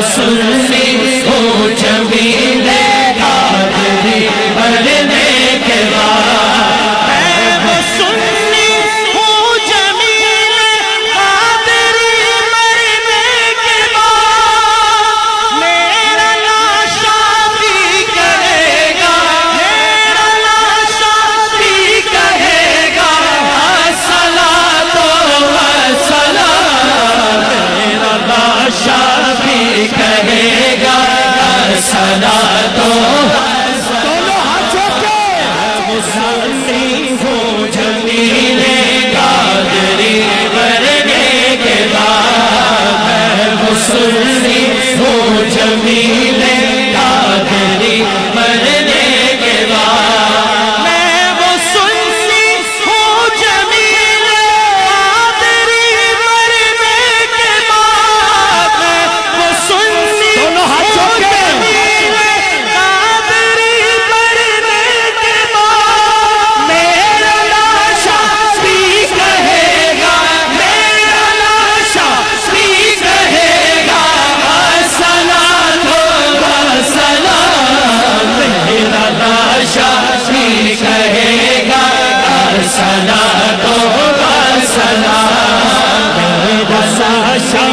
سنی ہوں جمیل قادری مرنے کے بعد، میں وہ سنی ہوں جمیل قادری مرنے کے بعد، میرا لاشا بھی کہے گا، میرا لاشا بھی کہے گا الصلاۃ والسلام، میرا لاشا بھی کہے گا الصلاۃ دونوں ہاتھوں پہ مسلم ہوں جمیل قادری مرنے کے بعد، میں مسلم ہوں جمیل قادری مرنے کے بعد، میں وہ سنی ہوں جمیل قادری مرنے کے بعد، میں وہ سنی دونوں ہاتھوں ہوں پہ جمیل قادری مرنے کے بعد، میرا لاشا بھی کہے گا، میرا لاشا بھی کہے گا الصلاۃ والسلام، میرا لاشا بھی کہے گا الصلاۃ والسلام، میرا لاشا